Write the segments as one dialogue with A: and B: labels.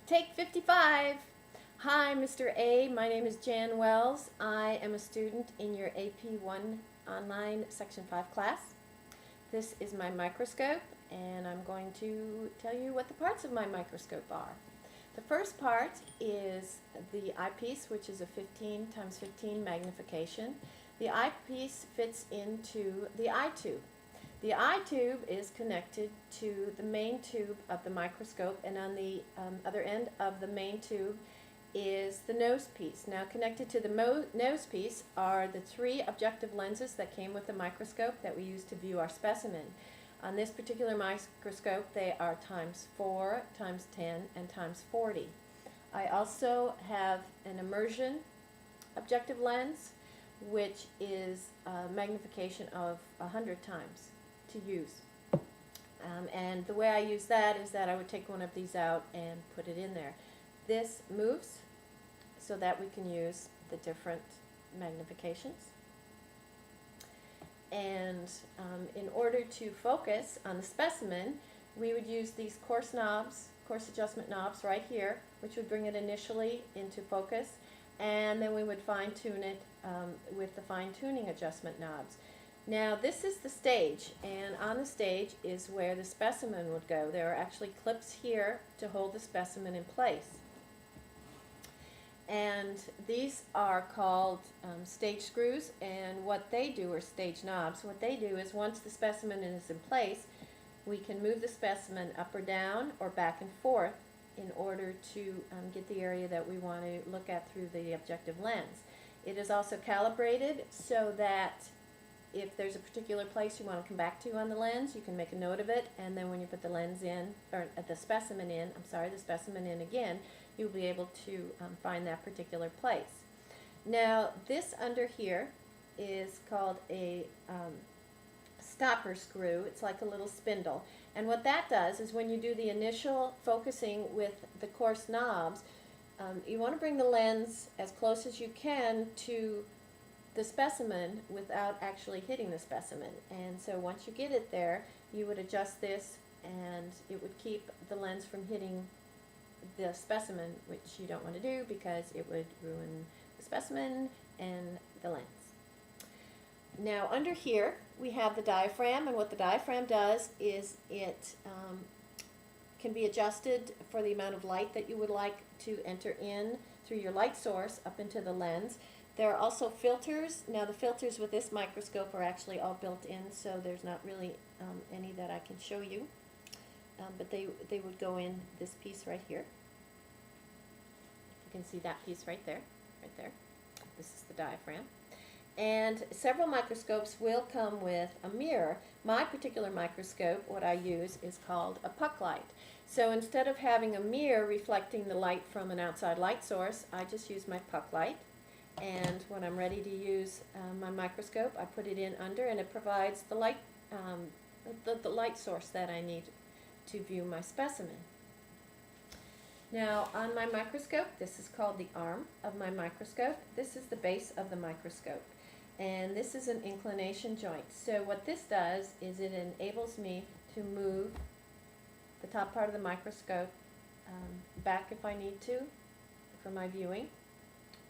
A: Take 55. Hi, Mr. A. My name is Jan Wells. I am a student in your AP1 online Section 5 class. This is my microscope, and I'm going to tell you what the parts of my microscope are. The first part is the eyepiece, which is a 15 times 15 magnification. The eyepiece fits into the eye tube. The eye tube is connected to the main tube of the microscope, and on the other end of the main tube is the nose piece. Now, connected to the nose piece are the 3 objective lenses that came with the microscope that we use to view our specimen. On this particular microscope, they are ×4, ×10, and ×40. I also have an immersion objective lens, which is a magnification of 100 times to use. And the way I use that is that I would take one of these out and put it in there. This moves so that we can use the different magnifications. And in order to focus on the specimen, we would use these coarse adjustment knobs right here, which would bring it initially into focus, and then we would fine-tune it with the fine-tuning adjustment knobs. Now, this is the stage, and on the stage is where the specimen would go. There are actually clips here to hold the specimen in place. And these are called stage screws, and what they do, or stage knobs, what they do is once the specimen is in place, we can move the specimen up or down or back and forth in order to get the area that we want to look at through the objective lens. It is also calibrated so that if there's a particular place you want to come back to on the lens, you can make a note of it, and then when you put the lens in, or the specimen in again, you'll be able to find that particular place. Now, this under here is called a stopper screw. It's like a little spindle, and what that does is when you do the initial focusing with the coarse knobs, you want to bring the lens as close as you can to the specimen without actually hitting the specimen. And so once you get it there, you would adjust this, and it would keep the lens from hitting the specimen, which you don't want to do because it would ruin the specimen and the lens. Now, under here we have the diaphragm, and what the diaphragm does is it can be adjusted for the amount of light that you would like to enter in through your light source up into the lens. There are also filters. Now, the filters with this microscope are actually all built in, so there's not really any that I can show you, but they would go in this piece right here. You can see that piece right there, right there. This is the diaphragm. And several microscopes will come with a mirror. My particular microscope, what I use, is called a puck light. So instead of having a mirror reflecting the light from an outside light source, I just use my puck light. And when I'm ready to use my microscope, I put it in under, and it provides the light, the light source that I need to view my specimen. Now, on my microscope, this is called the arm of my microscope. This is the base of the microscope, and this is an inclination joint. So what this does is it enables me to move the top part of the microscope back if I need to for my viewing,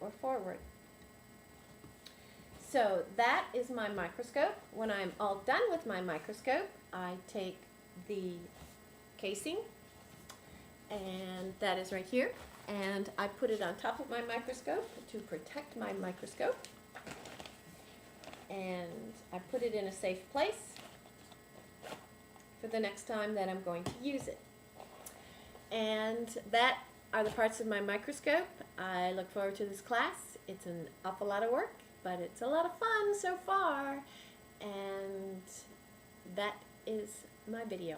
A: or forward. So that is my microscope. When I'm all done with my microscope, I take the casing, and that is right here, and I put it on top of my microscope to protect my microscope, and I put it in a safe place for the next time that I'm going to use it. And that are the parts of my microscope. I look forward to this class. It's an awful lot of work, but it's a lot of fun so far, and that is my video.